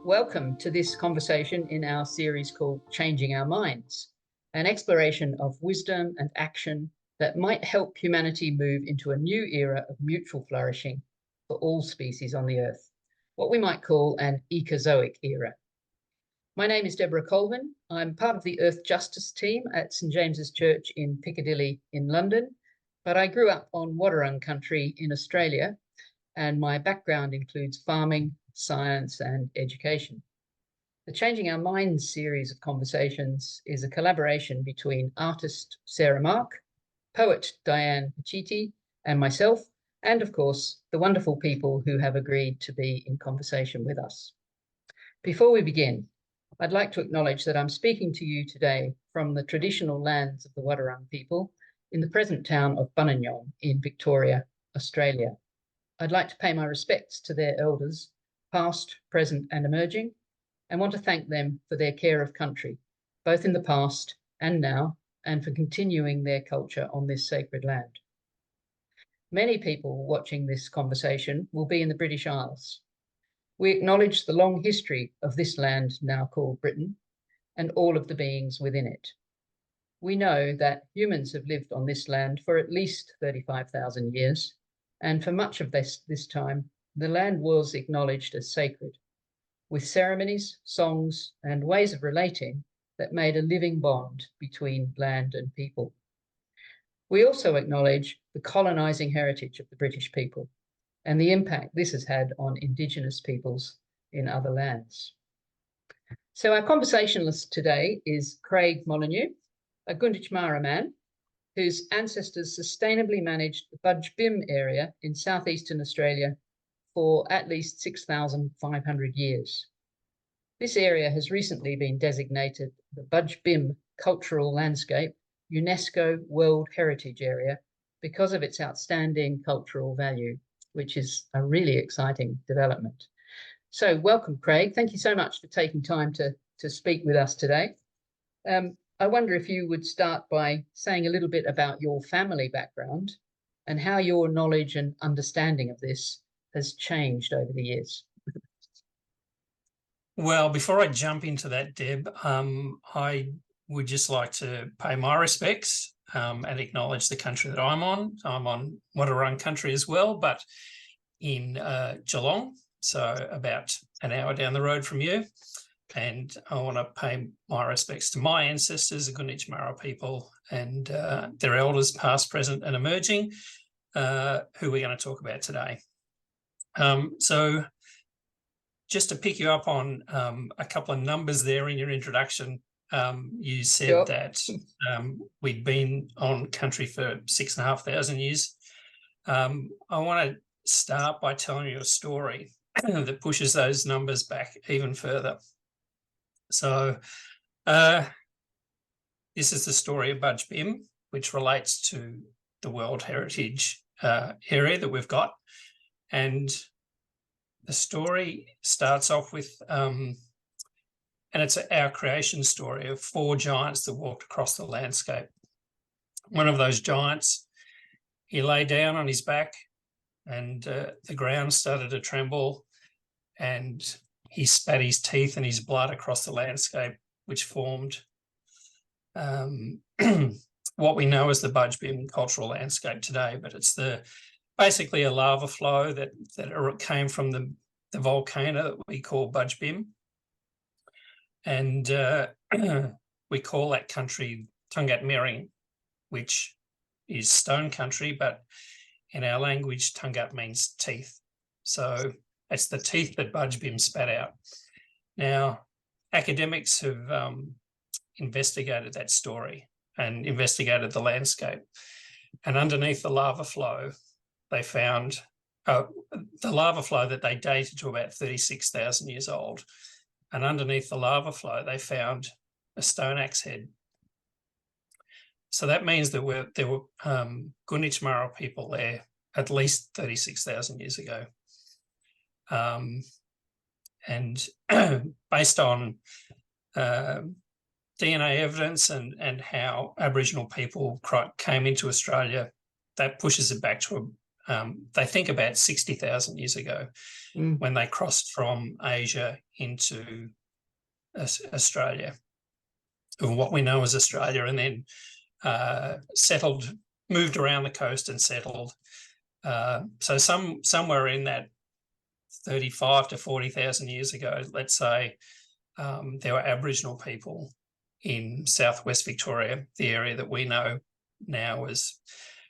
Welcome to this conversation in our series called Changing Our Minds, an exploration of wisdom and action that might help humanity move into a new era of mutual flourishing for all species on the earth, what we might call an ecozoic era. My name is Deborah Colvin. I'm part of the Earth Justice team at St James's Church in Piccadilly in London, but I grew up on Wadawurrung country in Australia, and my background includes farming, science and education. The Changing Our Minds series of conversations is a collaboration between artist Sarah Mark, poet Diane Pachiti, and myself, and of course, the wonderful people who have agreed to be in conversation with us. Before we begin, I'd like to acknowledge that I'm speaking to you today from the traditional lands of the Wadawurrung people in the present town of Bunanyong in Victoria, Australia. I'd like to pay my respects to their elders, past, present and emerging, and want to thank them for their care of country, both in the past and now, and for continuing their culture on this sacred land. Many people watching this conversation will be in the British Isles. We acknowledge the long history of this land now called Britain and all of the beings within it. We know that humans have lived on this land for at least 35,000 years, and for much of this time, the land was acknowledged as sacred, with ceremonies, songs, and ways of relating that made a living bond between land and people. We also acknowledge the colonising heritage of the British people and the impact this has had on Indigenous peoples in other lands. So our conversationalist today is Craig Molyneux, a Gunditj Marra man whose ancestors sustainably managed the Budj Bim area in southeastern Australia for at least 6,500 years. This area has recently been designated the Budj Bim Cultural Landscape UNESCO World Heritage Area because of its outstanding cultural value, which is a really exciting development. So welcome, Craig. Thank you so much for taking time to speak with us today. I wonder if you would start by saying a little bit about your family background and how your knowledge and understanding of this has changed over the years. Well, before I jump into that, Deb, I would just like to pay my respects and acknowledge the country that I'm on. I'm on Wadawurrung country as well, but in Geelong, so about an hour down the road from you. And I want to pay my respects to my ancestors, the Gunditj Marra people, and their elders, past, present and emerging, who we're going to talk about today. So just to pick you up on a couple of numbers there in your introduction, you said Sure. that we'd been on country for 6,500 years. I want to start by telling you a story that pushes those numbers back even further. So this is the story of Budj Bim, which relates to the World Heritage area that we've got. And the story starts off with, and it's our creation story of 4 giants that walked across the landscape. One of those giants, he lay down on his back and the ground started to tremble and he spat his teeth and his blood across the landscape, which formed what we know as the Budj Bim cultural landscape today. But it's basically a lava flow that came from the volcano that we call Budj Bim. And we call that country Tungat Miring, which is stone country, but in our language, Tungat means teeth. So it's the teeth that Budj Bim spat out. Now, academics have investigated that story and investigated the landscape. And underneath the lava flow, they found the lava flow that they dated to about 36,000 years old. And underneath the lava flow, they found a stone axe head. So that means that there were Gunditj Marra people there at least 36,000 years ago. And based on DNA evidence and how Aboriginal people came into Australia, that pushes it back to they think about 60,000 years ago when they crossed from Asia into Australia, or what we know as Australia, and then settled, moved around the coast and settled. So somewhere in that 35 to 40,000 years ago, let's say, there were Aboriginal people in southwest Victoria, the area that we know now as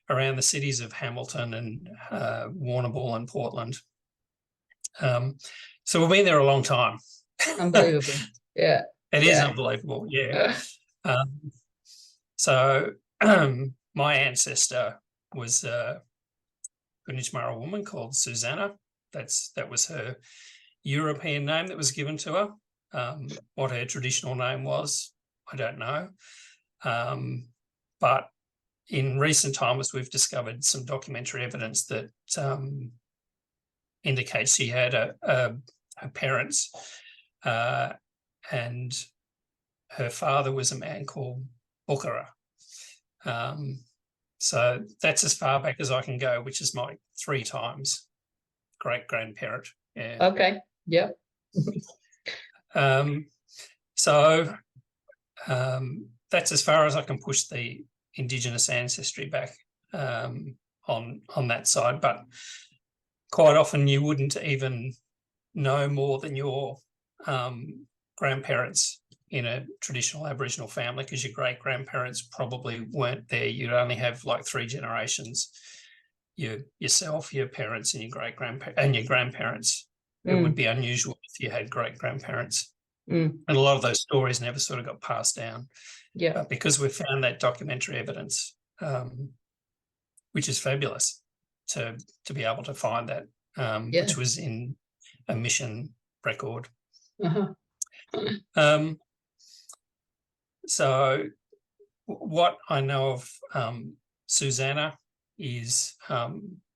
around the cities of Hamilton and Warrnambool and Portland. So we've been there a long time. Unbelievable. Yeah. It is unbelievable, yeah. So my ancestor was a Gunditj Marra woman called Susanna. That was her European name that was given to her. What her traditional name was, I don't know. But in recent times, we've discovered some documentary evidence that indicates she had her parents, and her father was a man called Buckera. So that's as far back as I can go, which is my 3 times great-grandparent. Yeah. Okay. Yep. So that's as far as I can push the Indigenous ancestry back on that side. But quite often you wouldn't even know more than your grandparents in a traditional Aboriginal family, because your great-grandparents probably weren't there. You'd only have like 3 generations. Yourself, your parents, and your great-grandparents, and your grandparents. It would be unusual if you had great-grandparents. And a lot of those stories never sort of got passed down. Yeah. But because we've found that documentary evidence, which is fabulous to be able to find that, which was in a mission record. So what I know of Susanna is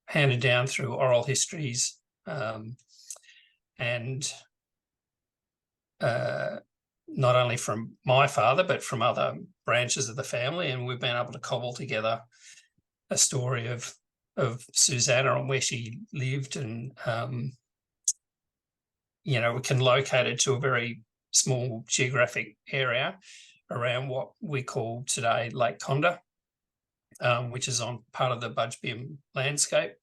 handed down through oral histories, and not only from my father, but from other branches of the family. And we've been able to cobble together a story of Susanna and where she lived. And, we can locate it to a very small geographic area around what we call today Lake Condah, which is on part of the Budgebim landscape.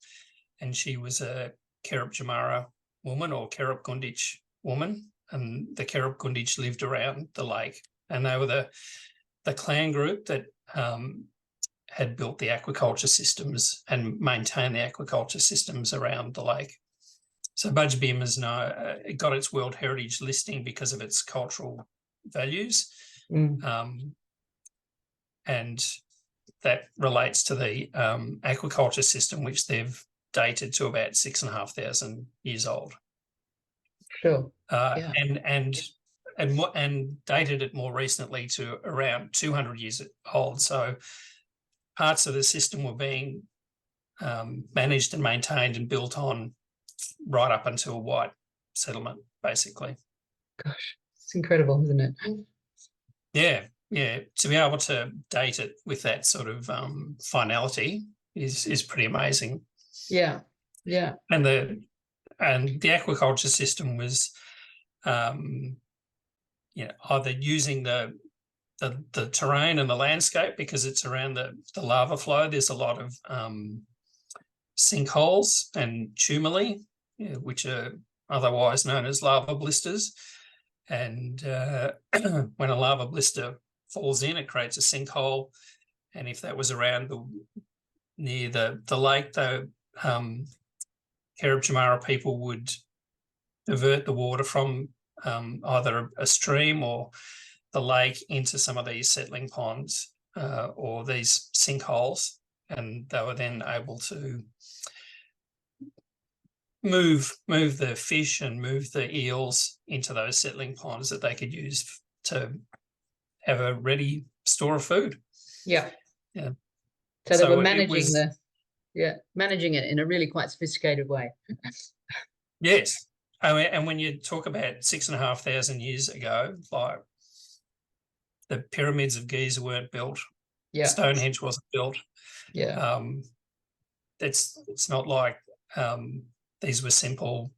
And she was a Kerub Jamara woman, or Kerub Gunditj woman, and the Kerub Gunditj lived around the lake, and they were the clan group that had built the aquaculture systems and maintained the aquaculture systems around the lake. So Budgebim it got its World Heritage listing because of its cultural values, and that relates to the aquaculture system, which they've dated to about 6,500 years old. Sure. And dated it more recently to around 200 years old. So parts of the system were being managed and maintained and built on right up until white settlement, basically. Gosh, it's incredible, isn't it? Yeah. To be able to date it with that sort of finality is pretty amazing. Yeah. And the aquaculture system was, either using the terrain and the landscape, because it's around the lava flow. There's a lot of sinkholes and tumuli, which are otherwise known as lava blisters. And when a lava blister falls in, it creates a sinkhole. And if that was around near the lake, the Kerub Jamara people would divert the water from either a stream or the lake into some of these settling ponds or these sinkholes, and they were then able to move the fish and move the eels into those settling ponds that they could use to have a ready store of food. Yeah. So they were managing it in a really quite sophisticated way. Yes. And when you talk about 6,500 years ago, like the pyramids of Giza weren't built, Stonehenge wasn't built. it's not like these were simple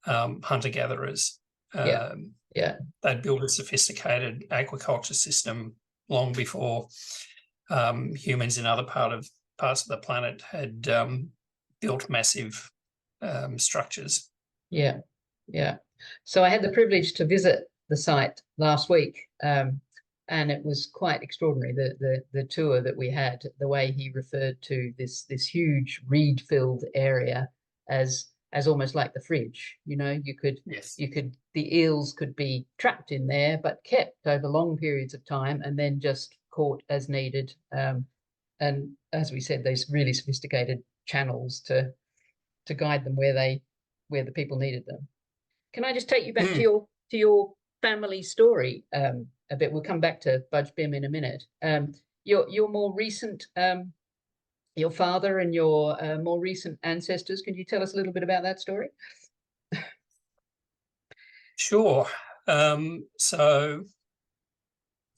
hunter-gatherers. Yeah. Yeah. They'd built a sophisticated aquaculture system long before humans in other parts of the planet had built massive structures. Yeah. Yeah. So I had the privilege to visit the site last week, and it was quite extraordinary. The tour that we had, the way he referred to this huge reed-filled area as almost like the fridge. Yes. The eels could be trapped in there, but kept over long periods of time, and then just caught as needed. And as we said, these really sophisticated channels to guide them where the people needed them. Can I just take you back to your family story a bit? We'll come back to Budge Bim in a minute. Your more recent, your father and your more recent ancestors. Can you tell us a little bit about that story? Sure. So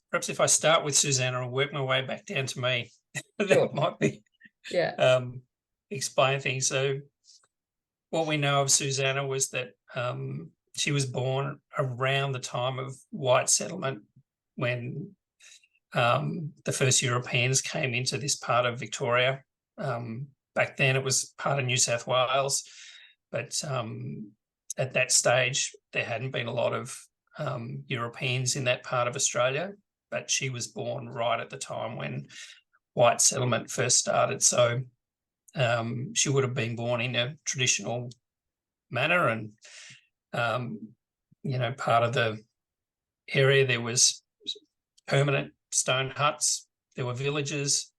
perhaps if I start with Susanna and work my way back down to me, that might be explain things. So what we know of Susanna was that she was born around the time of white settlement, when the first Europeans came into this part of Victoria. Back then it was part of New South Wales, but at that stage there hadn't been a lot of Europeans in that part of Australia, but she was born right at the time when white settlement first started. So she would have been born in a traditional manner, and part of the area there was permanent stone huts, there were villages.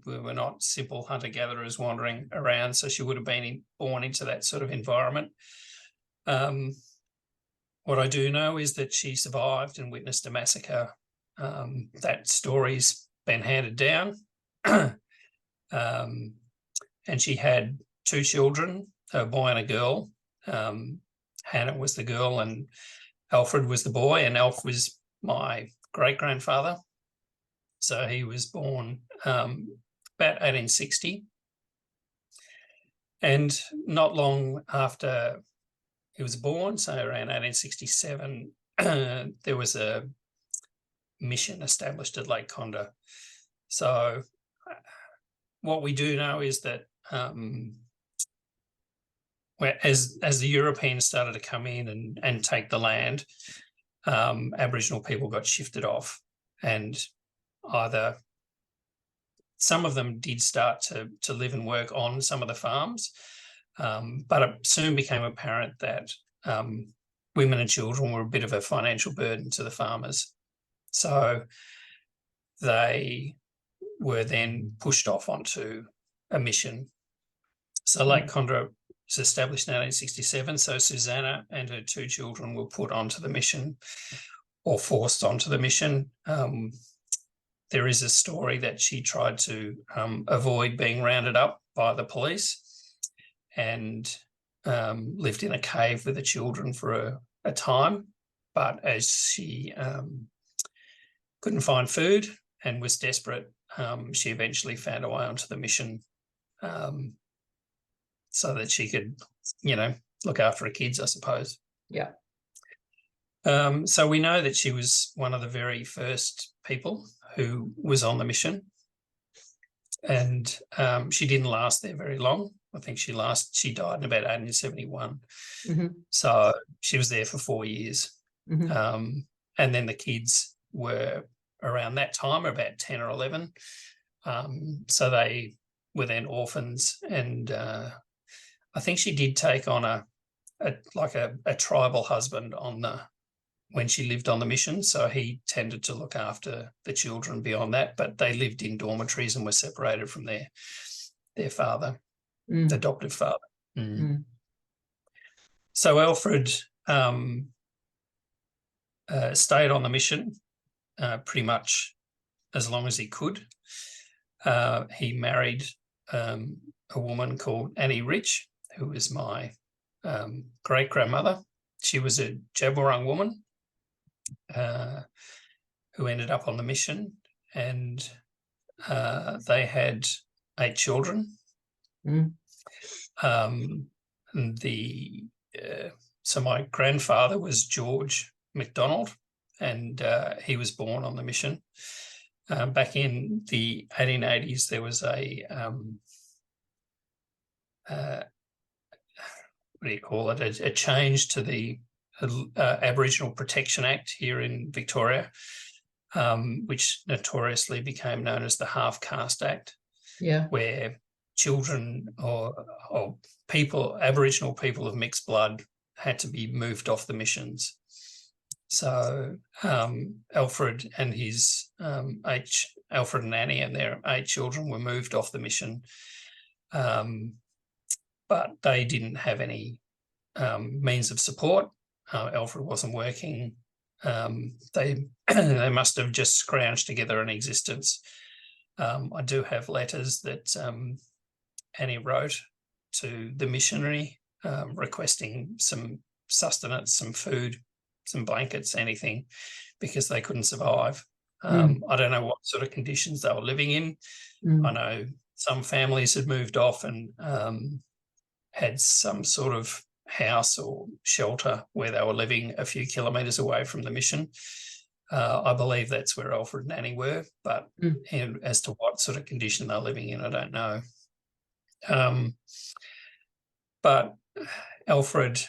We were not simple hunter-gatherers wandering around, so she would have been born into that sort of environment. What I do know is that she survived and witnessed a massacre. That story's been handed down. And she had 2 children, a boy and a girl. Hannah was the girl and Alfred was the boy, and Alf was my great-grandfather. So he was born about 1860. And not long after he was born, so around 1867, there was a mission established at Lake Condah. So what we do know is that as the Europeans started to come in and take the land, Aboriginal people got shifted off, and either some of them did start to live and work on some of the farms, but it soon became apparent that women and children were a bit of a financial burden to the farmers. So they were then pushed off onto a mission. So Lake Condah was established in 1867. So Susanna and her 2 children were put onto the mission, or forced onto the mission. There is a story that she tried to avoid being rounded up by the police, and lived in a cave with the children for a time. But as she couldn't find food and was desperate, she eventually found a way onto the mission, so that she could, look after her kids, I suppose. Yeah. So we know that she was one of the very first people who was on the mission, and she didn't last there very long. I think she died in about 1871. Mm-hmm. So she was there for 4 years. Mm-hmm. And then the kids were around that time, about 10 or 11. So they were then orphans, and I think she did take on a tribal husband when she lived on the mission. So he tended to look after the children beyond that, but they lived in dormitories and were separated from their father, adoptive father. So Alfred stayed on the mission pretty much as long as he could. He married a woman called Annie Rich, who was my great-grandmother. She was a Jabberung woman who ended up on the mission, and they had 8 children. Mm. And so my grandfather was George MacDonald, and he was born on the mission. Back in the 1880s, there was a what do you call it? A change to the Aboriginal Protection Act here in Victoria, which notoriously became known as the Half Caste Act. Yeah. Where children or people, Aboriginal people of mixed blood, had to be moved off the missions. So Alfred and his Alfred and Annie and their 8 children were moved off the mission, but they didn't have any means of support. Alfred wasn't working. They they must have just scrounged together an existence. I do have letters that Annie wrote to the missionary requesting some sustenance, some food, some blankets, anything, because they couldn't survive. I don't know what sort of conditions they were living in. I know some families had moved off and had some sort of house or shelter where they were living a few kilometres away from the mission. I believe that's where Alfred and Annie were, but as to what sort of condition they're living in, I don't know. But Alfred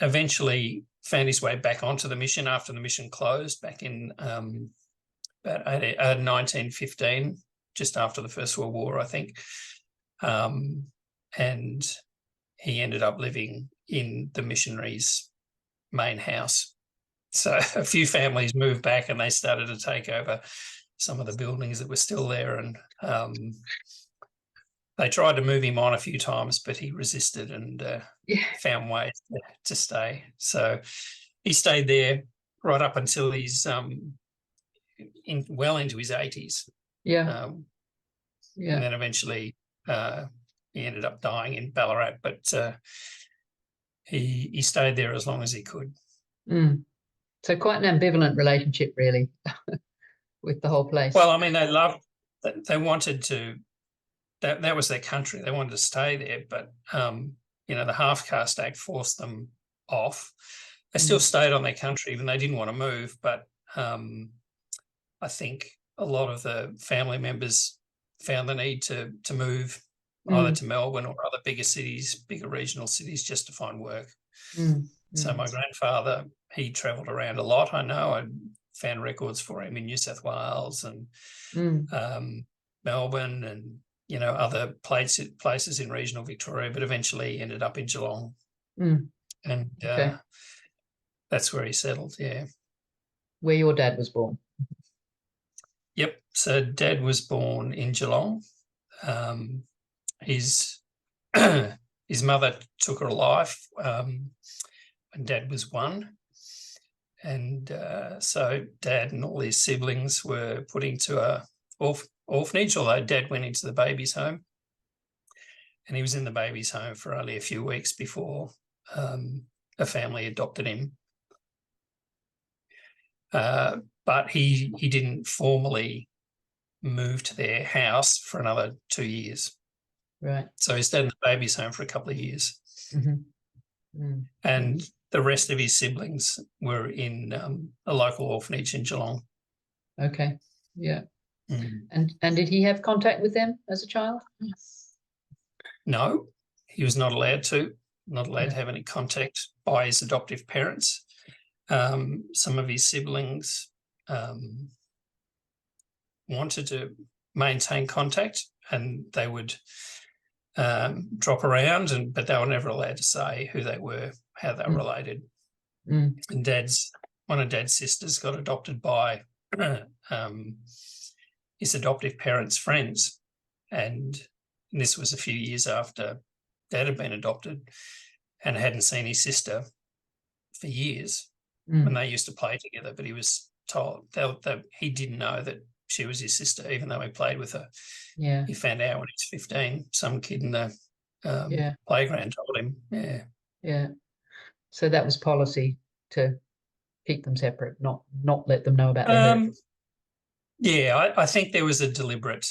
eventually found his way back onto the mission after the mission closed back in about 1915, just after the First World War, I think. And he ended up living in the missionaries' main house. So a few families moved back and they started to take over some of the buildings that were still there. And they tried to move him on a few times, but he resisted and found ways to stay. So he stayed there right up until he's well into his 80s. Yeah. And then eventually he ended up dying in Ballarat, but he stayed there as long as he could. So quite an ambivalent relationship, really, with the whole place. Well, I mean, they wanted to, that was their country. They wanted to stay there, but, the Half Caste Act forced them off. They still stayed on their country, even they didn't want to move, but I think a lot of the family members found the need to move either to Melbourne or other bigger cities, bigger regional cities, just to find work. So my grandfather, he travelled around a lot. I know I found records for him in New South Wales and Melbourne and, other places in regional Victoria, but eventually ended up in Geelong. And that's where he settled, Where your dad was born? Yep. So Dad was born in Geelong. His mother took her life when Dad was 1. And so Dad and all his siblings were put into a orphanage, although Dad went into the baby's home. And he was in the baby's home for only a few weeks before a family adopted him. But he didn't formally move to their house for another 2 years. Right. So he stayed in the baby's home for a couple of years. And the rest of his siblings were in a local orphanage in Geelong. Okay. Yeah. And did he have contact with them as a child? No, he was not allowed to have any contact by his adoptive parents. Some of his siblings wanted to maintain contact and they would drop around, but they were never allowed to say who they were, how they were related. And one of Dad's sisters got adopted by his adoptive parents' friends, and this was a few years after Dad had been adopted and hadn't seen his sister for years. When they used to play together, but he was told that he didn't know that she was his sister, even though he played with her. Yeah. He found out when he was 15. Some kid in the playground told him. Yeah. Yeah. So that was policy to keep them separate, not let them know about their hurt. Yeah, I think there was a deliberate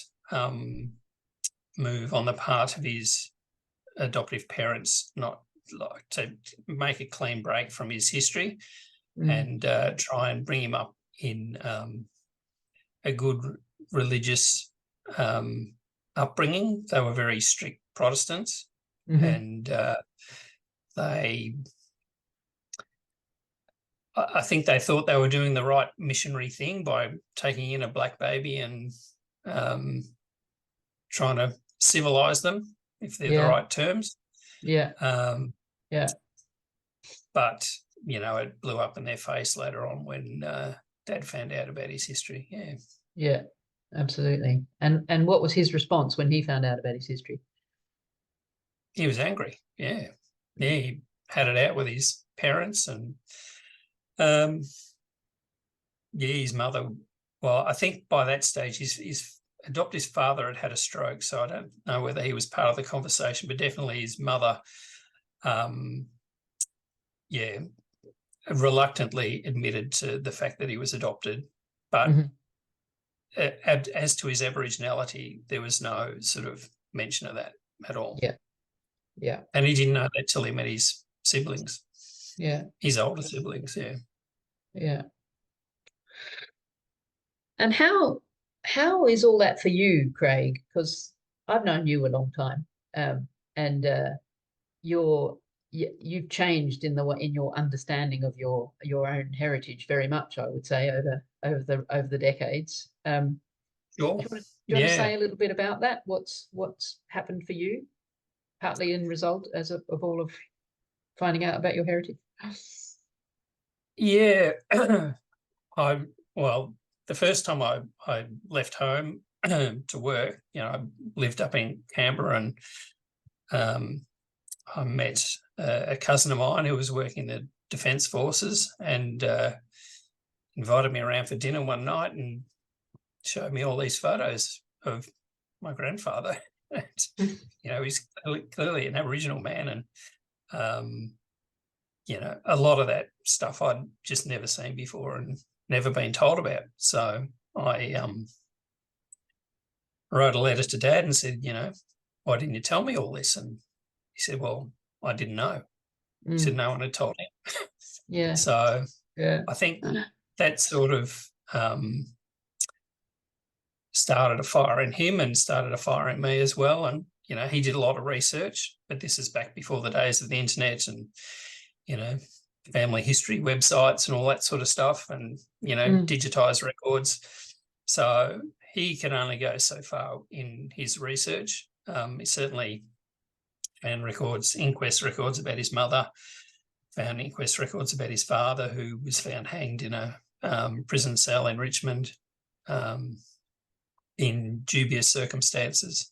move on the part of his adoptive parents, not like to make a clean break from his history and try and bring him up in a good religious upbringing. They were very strict Protestants, and I think they thought they were doing the right missionary thing by taking in a black baby and trying to civilise them, if they're the right terms. But, you know, it blew up in their face later on when Dad found out about his history. Yeah, absolutely. And what was his response when he found out about his history? He was angry. Yeah, he had it out with his parents and his mother. Well, I think by that stage his adoptive father had had a stroke, so I don't know whether he was part of the conversation, but definitely his mother reluctantly admitted to the fact that he was adopted. But as to his Aboriginality, there was no sort of mention of that at all. Yeah. And he didn't know that till he met his siblings. Yeah. His older siblings, Yeah. And how is all that for you, Craig? Because I've known you a long time, and you've changed in your understanding of your own heritage very much, I would say, over the decades. Sure. Do you want to say a little bit about that? What's happened for you, partly in result of all of finding out about your heritage? Yeah. The first time I left home to work, you know, I lived up in Canberra, and I met a cousin of mine who was working in the Defence Forces and invited me around for dinner one night and showed me all these photos of my grandfather. You know, he's clearly an Aboriginal man, and you know, a lot of that stuff I'd just never seen before and never been told about. So I wrote a letter to Dad and said, you know, why didn't you tell me all this? And he said, well, I didn't know. He said no one had told him. So I think that sort of started a fire in him and started a fire in me as well. And, you know, he did a lot of research, but this is back before the days of the internet and, you know, family history websites and all that sort of stuff and, you know, digitised records. So he can only go so far in his research. He certainly found inquest records about his mother, found inquest records about his father, who was found hanged in a prison cell in Richmond in dubious circumstances,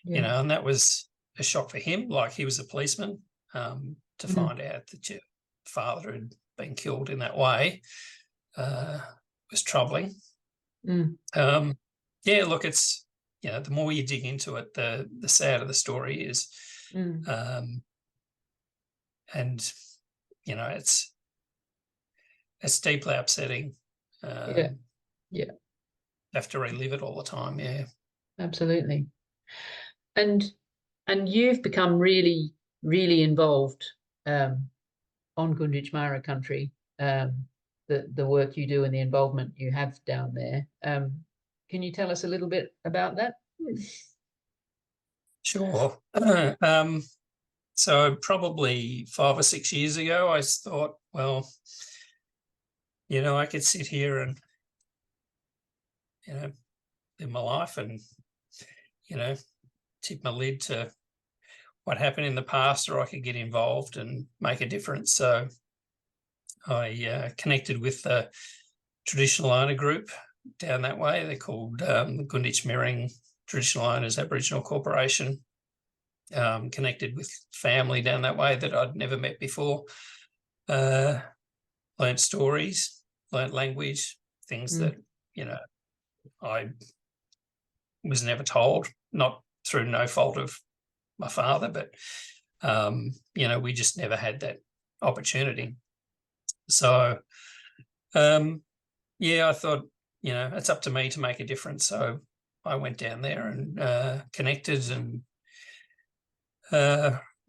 you know, and that was a shock for him. Like, he was a policeman, to find out that your father had been killed in that way was troubling. Look, it's, you know, the more you dig into it, the sadder the story is. And, you know, it's deeply upsetting. Have to relive it all the time. Absolutely. And you've become really, really involved on Gunditj Marra country, the work you do and the involvement you have down there. Can you tell us a little bit about that? Sure. So probably 5 or 6 years ago, I thought, well, you know, I could sit here and, you know, live my life and, you know, tip my lid to what happened in the past, or I could get involved and make a difference. So I connected with the traditional owner group down that way. They're called the Gunditj Mirring Traditional Owners Aboriginal Corporation. Connected with family down that way that I'd never met before. Learnt stories, learnt language, things that, you know, I was never told, not through no fault of my father, but, you know, we just never had that opportunity. So, I thought, you know, it's up to me to make a difference. So I went down there and connected, and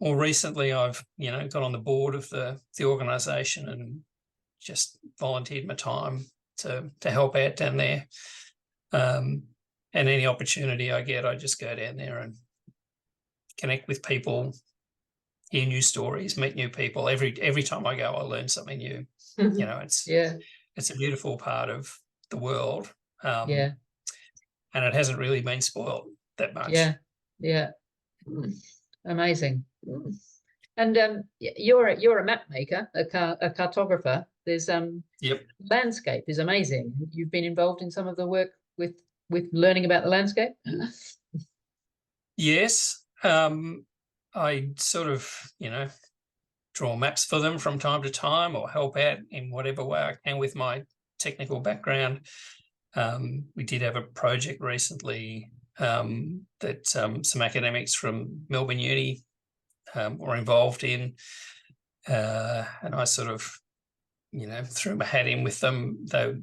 more recently I've got on the board of the organisation and just volunteered my time to help out down there. And any opportunity I get, I just go down there and connect with people, hear new stories, meet new people. Every time I go, I learn something new. It's a beautiful part of the world. And it hasn't really been spoiled that much. Amazing. And you're a map maker, a cartographer. There's landscape is amazing. You've been involved in some of the work with learning about the landscape. Yes, I sort of draw maps for them from time to time, or help out in whatever way I can with my technical background. We did have a project recently that some academics from Melbourne Uni were involved in, and I sort of threw my hat in with them. Though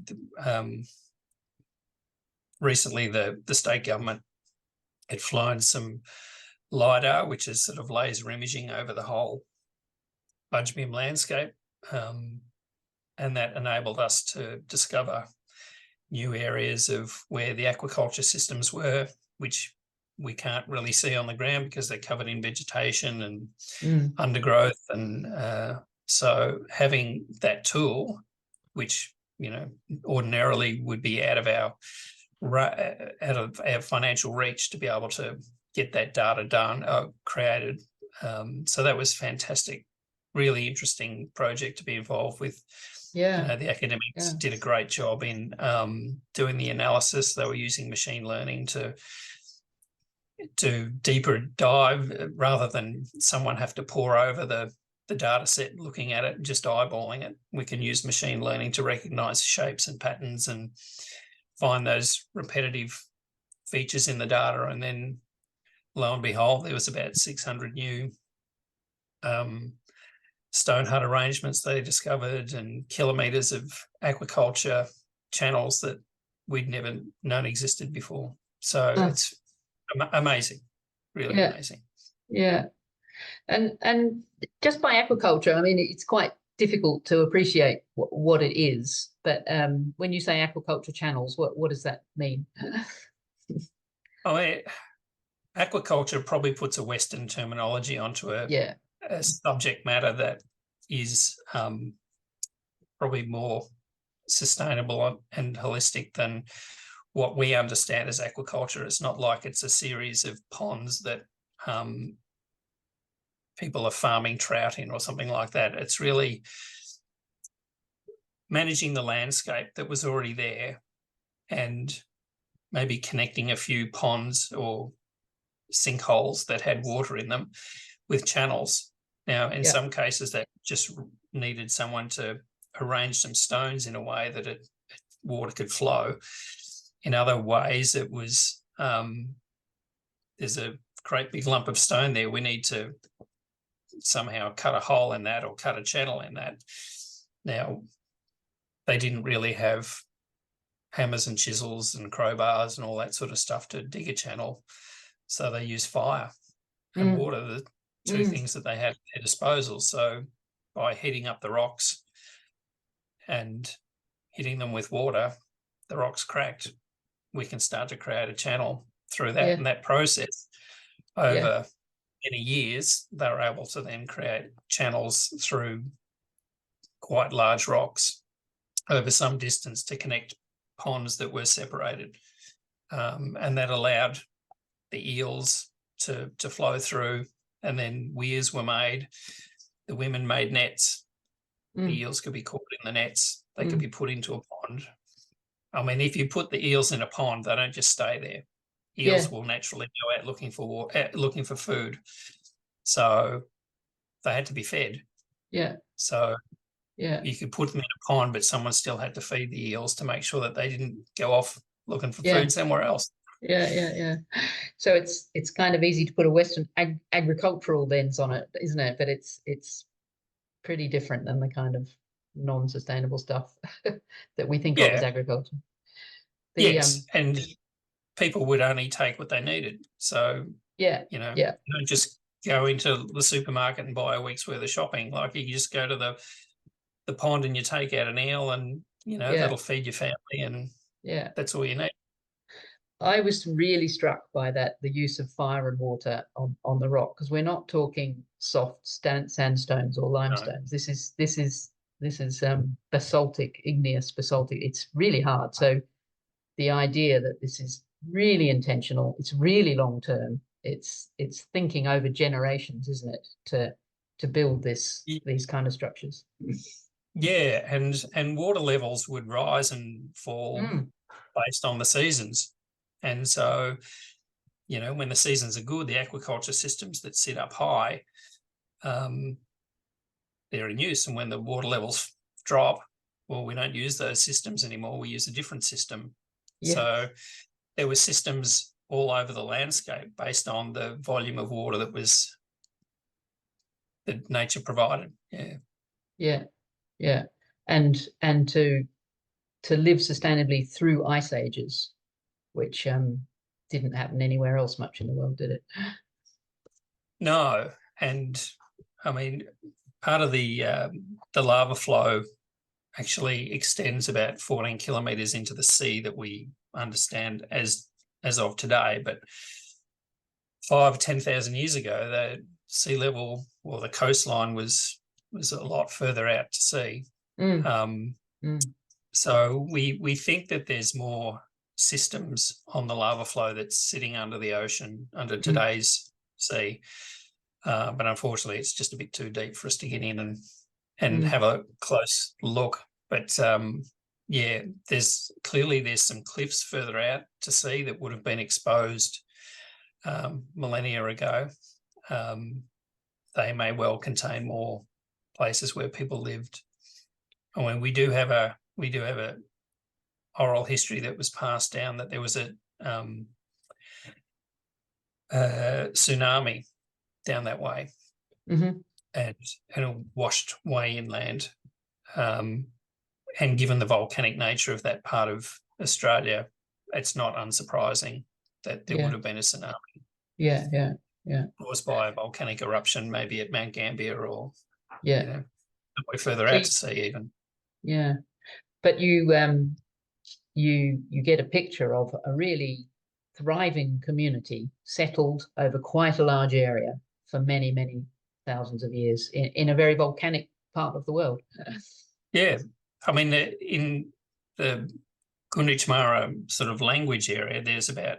recently the state government had flown some LiDAR, which is sort of laser imaging over the whole Budgebim landscape, and that enabled us to discover new areas of where the aquaculture systems were, which we can't really see on the ground because they're covered in vegetation and undergrowth. And so having that tool, which ordinarily would be out of our financial reach to be able to get that data done, created. So that was fantastic, really interesting project to be involved with. The academics did a great job in doing the analysis. They were using machine learning to do deeper dive rather than someone have to pore over the data set looking at it and just eyeballing it. We can use machine learning to recognize shapes and patterns and find those repetitive features in the data. And then lo and behold, there was about 600 new stone hut arrangements they discovered, and kilometres of aquaculture channels that we'd never known existed before. So it's amazing, really amazing. Yeah. And just by aquaculture, I mean, it's quite difficult to appreciate what it is. But when you say aquaculture channels, what does that mean? I mean, aquaculture probably puts a Western terminology onto a subject matter that is probably more sustainable and holistic than what we understand as aquaculture. It's not like it's a series of ponds that people are farming trout in or something like that. It's really managing the landscape that was already there and maybe connecting a few ponds or sinkholes that had water in them with channels. Now, in some cases, that just needed someone to arrange some stones in a way that water could flow. In other ways, it was there's a great big lump of stone there. We need to somehow cut a hole in that or cut a channel in that. Now, they didn't really have hammers and chisels and crowbars and all that sort of stuff to dig a channel. So they used fire and water, the two things that they had at their disposal. So by heating up the rocks and hitting them with water, the rocks cracked. We can start to create a channel through that. And that process over many years, they were able to then create channels through quite large rocks over some distance to connect ponds that were separated. And that allowed the eels to flow through, and then weirs were made. The women made nets. The eels could be caught in the nets. They could be put into a pond. I mean, if you put the eels in a pond, they don't just stay there. Eels will naturally go out looking for water, looking for food. So they had to be fed. So you could put them in a pond, but someone still had to feed the eels to make sure that they didn't go off looking for food somewhere else. So it's kind of easy to put a Western agricultural lens on it, isn't it? But it's pretty different than the kind of non-sustainable stuff that we think of as agriculture. And people would only take what they needed. So, Yeah. you know, Yeah. you don't just go into the supermarket and buy a week's worth of shopping. Like, you just go to the pond and you take out an eel, and, you know, Yeah. that'll feed your family, and Yeah. that's all you need. I was really struck by that, the use of fire and water on the rock, because we're not talking soft sandstones or No. limestones. This is basaltic, igneous basaltic. It's really hard. So the idea that this is really intentional, it's really long term. It's thinking over generations, isn't it, to build these kind of structures. Yeah, and water levels would rise and fall Mm, based on the seasons. And so, you know, when the seasons are good, the aquaculture systems that sit up high, they're in use. And when the water levels drop, well, we don't use those systems anymore. We use a different system. yeah. So there were systems all over the landscape based on the volume of water that nature provided. Yeah. Yeah. Yeah. And to live sustainably through ice ages, which didn't happen anywhere else much in the world, did it? No, and I mean, part of the lava flow actually extends about 14 kilometres into the sea that we understand as of today. But 10,000 years ago, the sea level or the coastline was a lot further out to sea. Mm. So we think that there's more systems on the lava flow that's sitting under the ocean, under today's sea. But unfortunately, it's just a bit too deep for us to get in and have a close look. But yeah, there's some cliffs further out to sea that would have been exposed millennia ago. They may well contain more places where people lived. I mean, we do have a oral history that was passed down that there was a tsunami down that way, and it washed way inland. And given the volcanic nature of that part of Australia, it's not unsurprising that there would have been a tsunami. Yeah. Caused by a volcanic eruption, maybe at Mount Gambier or Yeah. you know, way further out to sea even. Yeah. But you get a picture of a really thriving community settled over quite a large area for many, many thousands of years in a very volcanic part of the world. Yeah. I mean, in the Gunditj Marra sort of language area, there's about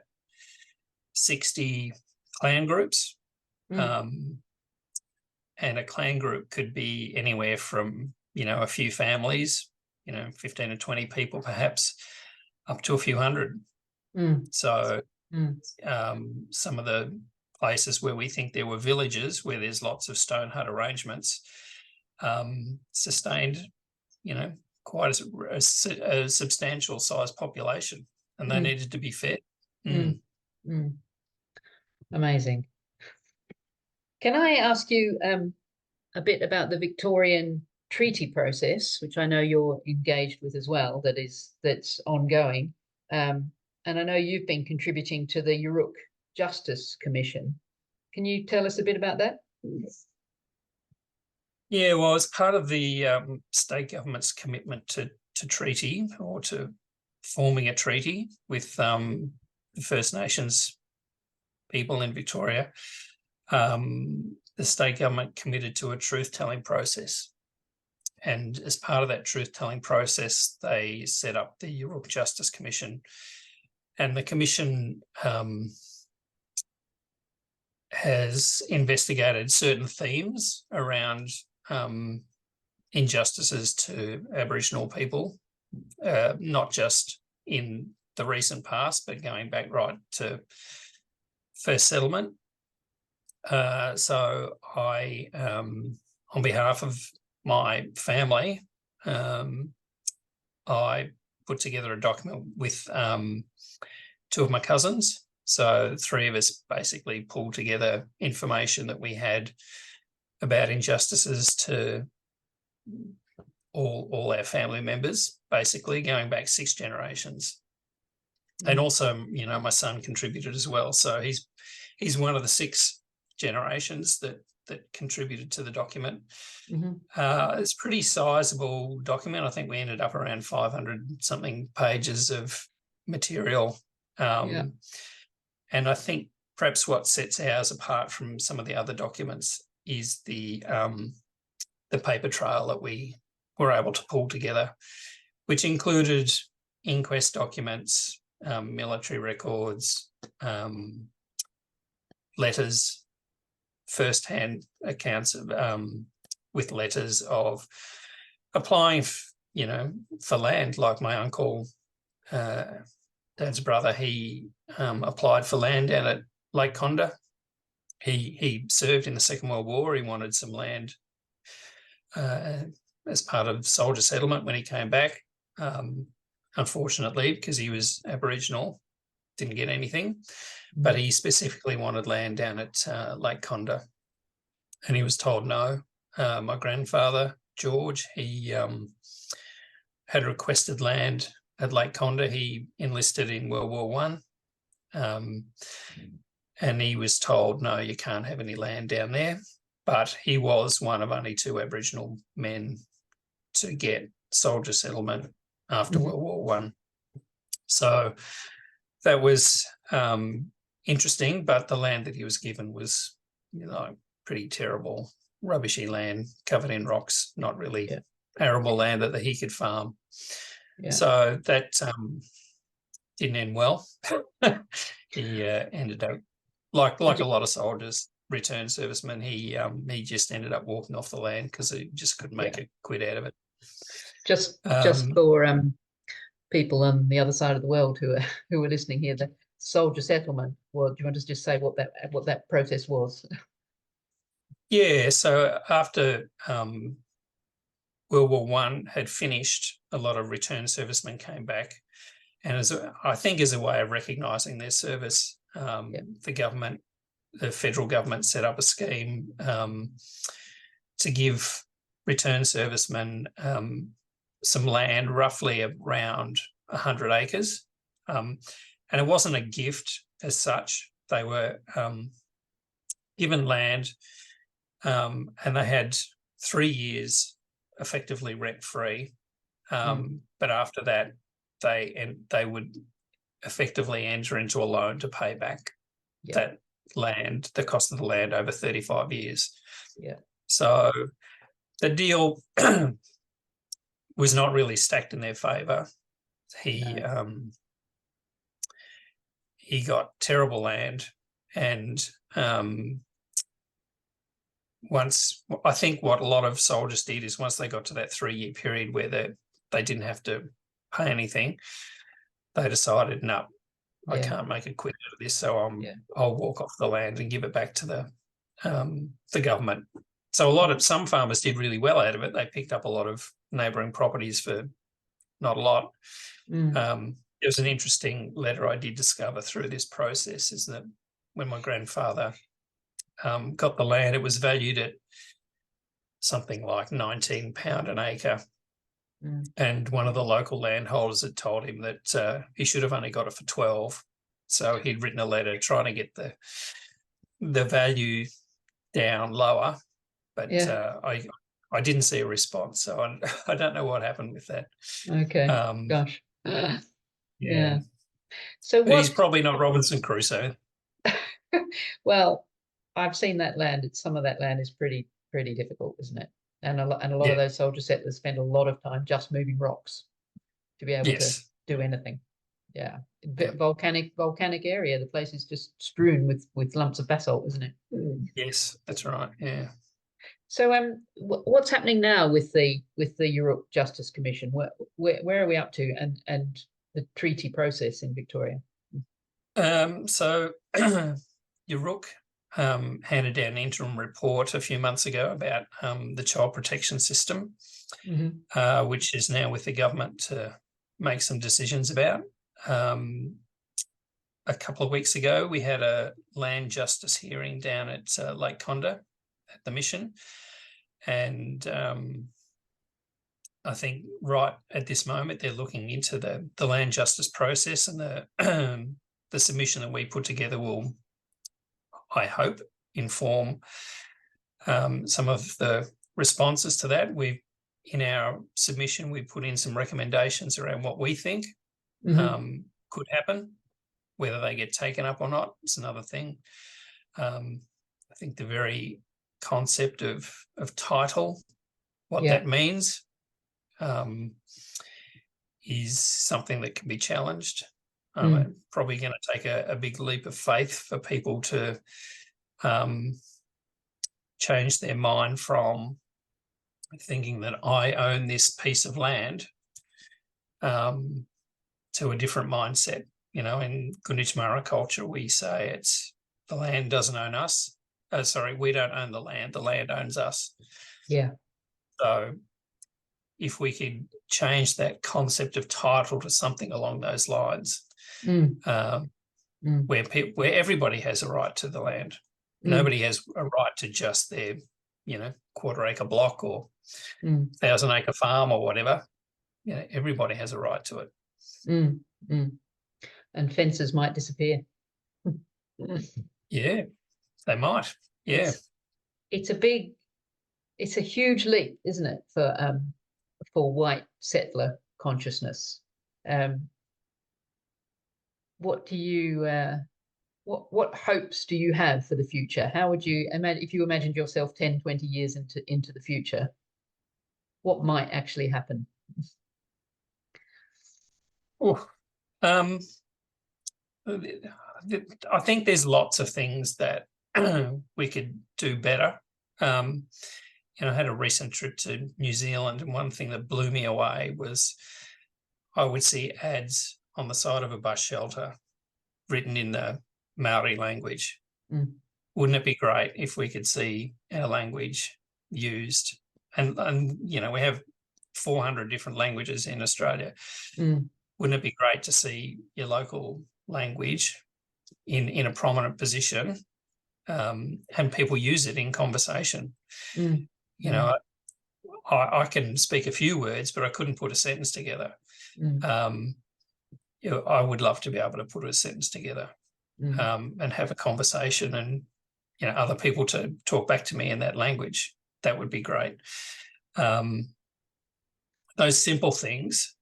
60 clan groups. And a clan group could be anywhere from, a few families, 15 or 20 people perhaps, up to a few hundred. So some of the places where we think there were villages where there's lots of stone hut arrangements sustained, quite a substantial size population, and they needed to be fed. Amazing. Can I ask you a bit about the Victorian treaty process, which I know you're engaged with as well, that's ongoing. And I know you've been contributing to the Ulture Justice Commission. Can you tell us a bit about that? Yeah, well, as part of the state government's commitment to treaty, or to forming a treaty with the First Nations people in Victoria, the state government committed to a truth-telling process. And as part of that truth-telling process, they set up the Ulture Justice Commission. And the commission has investigated certain themes around injustices to Aboriginal people, not just in the recent past, but going back right to first settlement. So I, on behalf of my family, I put together a document with two of my cousins. So three of us basically pulled together information that we had about injustices to all our family members, basically going back 6 generations. And also, you know, my son contributed as well. So he's one of the 6 generations that contributed to the document. It's a pretty sizable document. I think we ended up around 500 something pages of material. And I think perhaps what sets ours apart from some of the other documents is the paper trail that we were able to pull together, which included inquest documents, military records, letters, first-hand accounts of with letters of applying, you know, for land. Like my uncle, Dad's brother, he applied for land down at Lake Condah. He served in the Second World War. He wanted some land as part of soldier settlement when he came back. Unfortunately, because he was Aboriginal, didn't get anything, but he specifically wanted land down at Lake Condah, and he was told no. My grandfather, George, he had requested land at Lake Condah. He enlisted in World War One, and he was told, no, you can't have any land down there. But he was one of only 2 Aboriginal men to get soldier settlement after World War One. So that was interesting, but the land that he was given was, you know, pretty terrible, rubbishy land covered in rocks, not really arable land that he could farm. So that didn't end well. He ended up, like a lot of soldiers, returned servicemen, he just ended up walking off the land because he just couldn't make a quid out of it. Just for people on the other side of the world who are listening here, the soldier settlement. Well, do you want to just say what that process was? Yeah, so after World War One had finished, a lot of returned servicemen came back, and I think as a way of recognising their service, the federal government set up a scheme to give returned servicemen some land, roughly around 100 acres. And it wasn't a gift as such. They were given land, and they had 3 years effectively rent-free. But after that, they would effectively enter into a loan to pay back that land, the cost of the land, over 35 years. So the deal was not really stacked in their favour. He got terrible land, and once, I think what a lot of soldiers did is once they got to that 3-year period where they didn't have to pay anything, they decided, no, I can't make a quid out of this, so I'll walk off the land and give it back to the government. So some farmers did really well out of it. They picked up a lot of neighbouring properties for not a lot. There was an interesting letter I did discover through this process, is that when my grandfather got the land, it was valued at something like £19 an acre. And one of the local landholders had told him that he should have only got it for 12. So he'd written a letter trying to get the value down lower, but I didn't see a response, so I don't know what happened with that. Okay. Gosh. Yeah. So he's probably not Robinson Crusoe. Well, I've seen that land. Some of that land is pretty difficult, isn't it? And a lot of those soldier settlers spend a lot of time just moving rocks to be able to do anything. Yeah. Volcanic area. The place is just strewn with lumps of basalt, isn't it? Yes, that's right. Yeah. So what's happening now with the Europe Justice Commission? Where are we up to, and the treaty process in Victoria? So Uruk handed down an interim report a few months ago about the child protection system, which is now with the government to make some decisions about. A couple of weeks ago, we had a land justice hearing down at Lake Condah at the mission, and I think right at this moment they're looking into the land justice process, and the submission that we put together will, I hope, inform some of the responses to that. In our submission, we put in some recommendations around what we think could happen. Whether they get taken up or not is another thing. I think the very concept of title, what that means, is something that can be challenged. Probably going to take a big leap of faith for people to change their mind from thinking that I own this piece of land to a different mindset. You know, in Gunditj Marra culture, we say it's the land doesn't own us. We don't own the land owns us. Yeah. So if we could change that concept of title to something along those lines, where everybody has a right to the land. Nobody has a right to just their, quarter-acre block or 1,000-acre farm or whatever. You know, everybody has a right to it. And fences might disappear. Yeah, they might. Yeah. It's a huge leap, isn't it, for white settler consciousness? What do you what hopes do you have for the future? How would you imagine, if you imagined yourself 10, 20 years into the future, what might actually happen? I think there's lots of things that we could do better. I had a recent trip to New Zealand, and one thing that blew me away was I would see ads on the side of a bus shelter written in the Maori language. Wouldn't it be great if we could see our language used? And we have 400 different languages in Australia. Wouldn't it be great to see your local language in a prominent position, and people use it in conversation? I can speak a few words, but I couldn't put a sentence together. I would love to be able to put a sentence together and have a conversation, and other people to talk back to me in that language. That would be great. Those simple things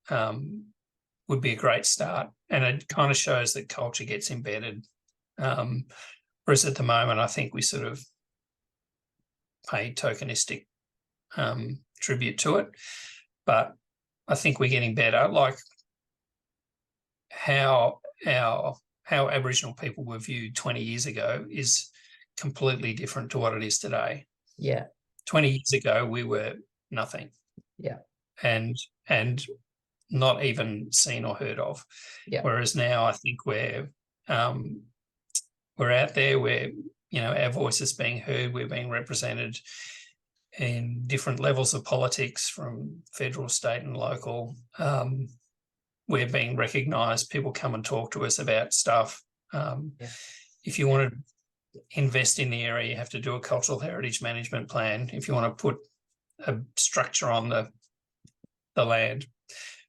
would be a great start, and it kind of shows that culture gets embedded. Whereas at the moment, I think we sort of pay tokenistic tribute to it, but I think we're getting better. Like how Aboriginal people were viewed 20 years ago is completely different to what it is today. Yeah. 20 years ago, we were nothing. Yeah. And not even seen or heard of. Yeah. Whereas now I think we're out there, where our voice is being heard, we're being represented in different levels of politics, from federal, state and local. We're being recognised. People come and talk to us about stuff. If you want to invest in the area, you have to do a cultural heritage management plan. If you want to put a structure on the land,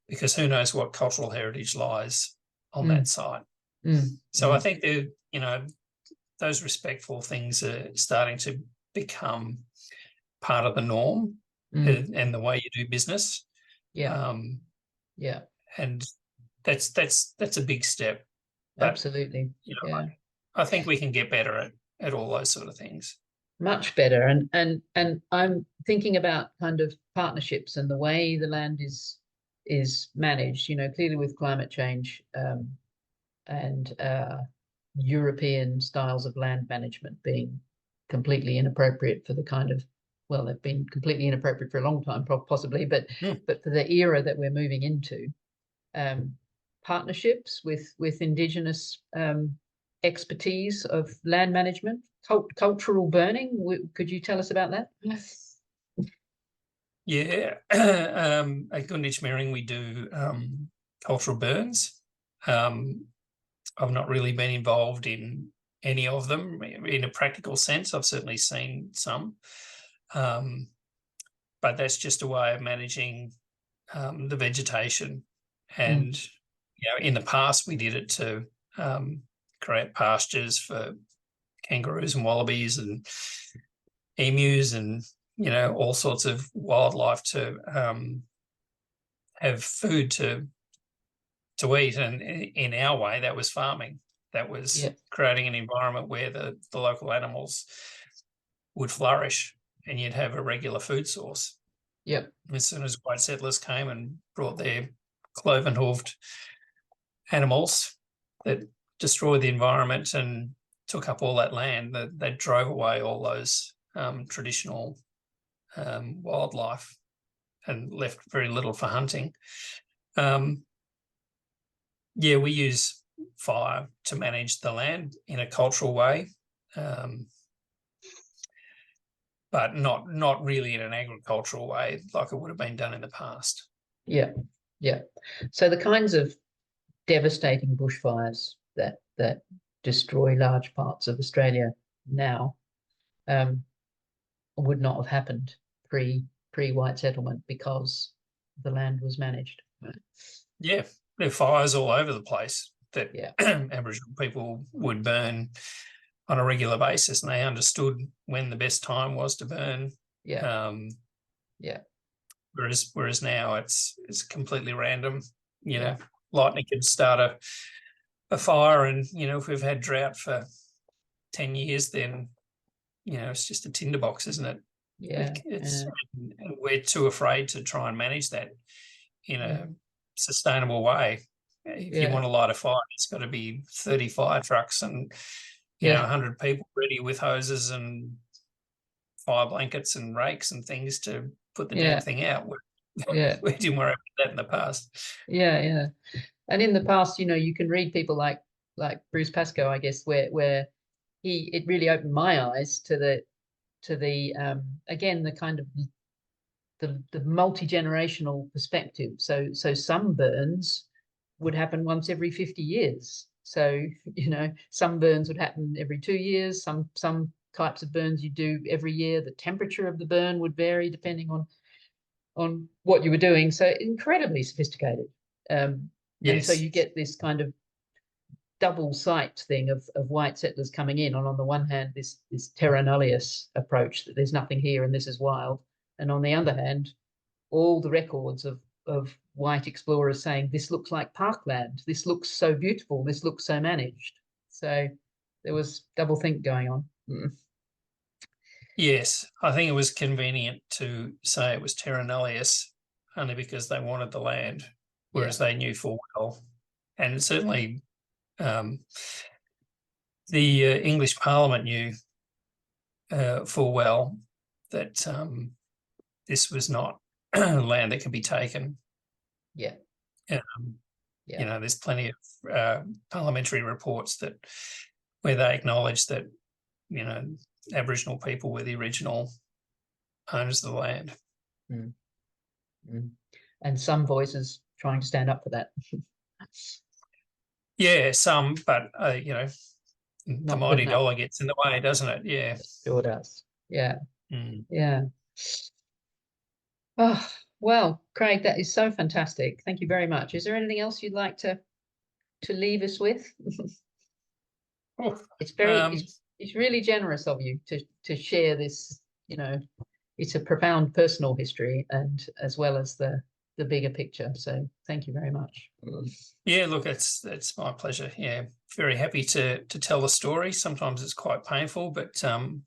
because who knows what cultural heritage lies on that site. So I think those respectful things are starting to become part of the norm and the way you do business. And that's a big step. But, absolutely. I think we can get better at all those sort of things. Much better. And I'm thinking about kind of partnerships and the way the land is managed, clearly with climate change and European styles of land management being completely inappropriate for the kind of, well, they've been completely inappropriate for a long time, possibly, but for the era that we're moving into, partnerships with Indigenous expertise of land management, cultural burning. Could you tell us about that? Yeah, at Gunditj Mirring we do cultural burns. I've not really been involved in any of them in a practical sense. I've certainly seen some. but that's just a way of managing the vegetation. And in the past we did it to create pastures for kangaroos and wallabies and emus and all sorts of wildlife to have food to eat. And in our way, that was farming. That was creating an environment where the local animals would flourish and you'd have a regular food source. Yep. As soon as white settlers came and brought their cloven-hooved animals that destroyed the environment and took up all that land, they drove away all those traditional wildlife and left very little for hunting. We use fire to manage the land in a cultural way, but not really in an agricultural way like it would have been done in the past. Yeah. So the kinds of devastating bushfires that destroy large parts of Australia now would not have happened pre-white settlement because the land was managed. Yeah, there are fires all over the place that Aboriginal people would burn on a regular basis, and they understood when the best time was to burn. Whereas now it's completely random. Lightning could start a fire, and if we've had drought for 10 years, then it's just a tinderbox, isn't it? And we're too afraid to try and manage that in a sustainable way. If you want to light a fire, it's got to be 30 fire trucks and 100 people ready with hoses and fire blankets and rakes and things to put the damn thing out. We didn't worry about that in the past. And in the past, you can read people like Bruce Pascoe, I guess, where it really opened my eyes to the again the kind of the multi-generational perspective. So some burns would happen once every 50 years. So some burns would happen every 2 years. Some types of burns you do every year. The temperature of the burn would vary depending on what you were doing. So incredibly sophisticated. And so you get this kind of double sight thing of white settlers coming in, on the one hand this terra nullius approach that there's nothing here and this is wild, and on the other hand all the records of white explorers saying this looks like parkland, this looks so beautiful, this looks so managed. So there was double think going on. Yes, I think it was convenient to say it was terra nullius only because they wanted the land, whereas they knew full well, and certainly the English Parliament knew full well that this was not land that could be taken. There's plenty of parliamentary reports where they acknowledge that Aboriginal people were the original owners of the land. And some voices trying to stand up for that. Some, but the mighty dollar gets in the way, doesn't it? Yeah, it sure does. Oh, well, Craig, that is so fantastic. Thank you very much. Is there anything else you'd like to leave us with? It's very it's really generous of you to share this. It's a profound personal history, and as well as the bigger picture. So thank you very much. Yeah, look, it's my pleasure. Yeah, very happy to tell the story. Sometimes it's quite painful, but the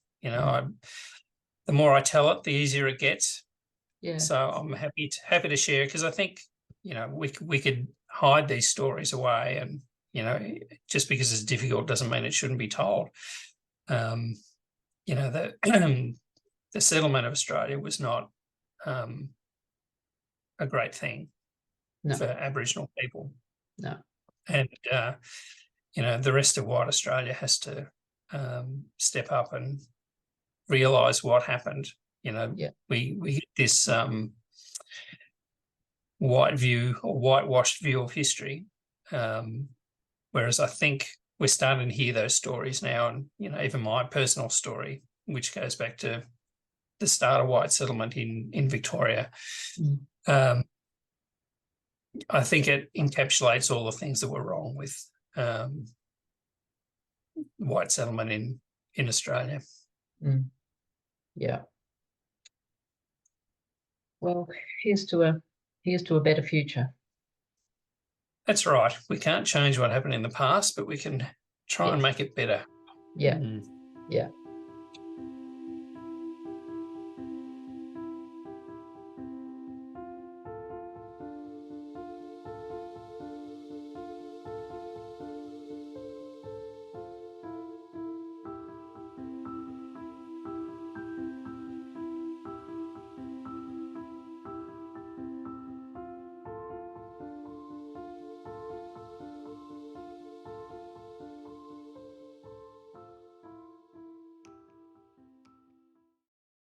more I tell it, the easier it gets. So I'm happy to share, because I think we could hide these stories away, and just because it's difficult doesn't mean it shouldn't be told. The settlement of Australia was not a great thing for Aboriginal people. No. And the rest of white Australia has to step up and realise what happened. We get this whitewashed view of history, whereas I think we're starting to hear those stories now, and even my personal story, which goes back to the start of white settlement in Victoria. I think it encapsulates all the things that were wrong with white settlement in Australia. Yeah. Well, here's to a better future. That's right. We can't change what happened in the past, but we can try and make it better. Yeah. Yeah.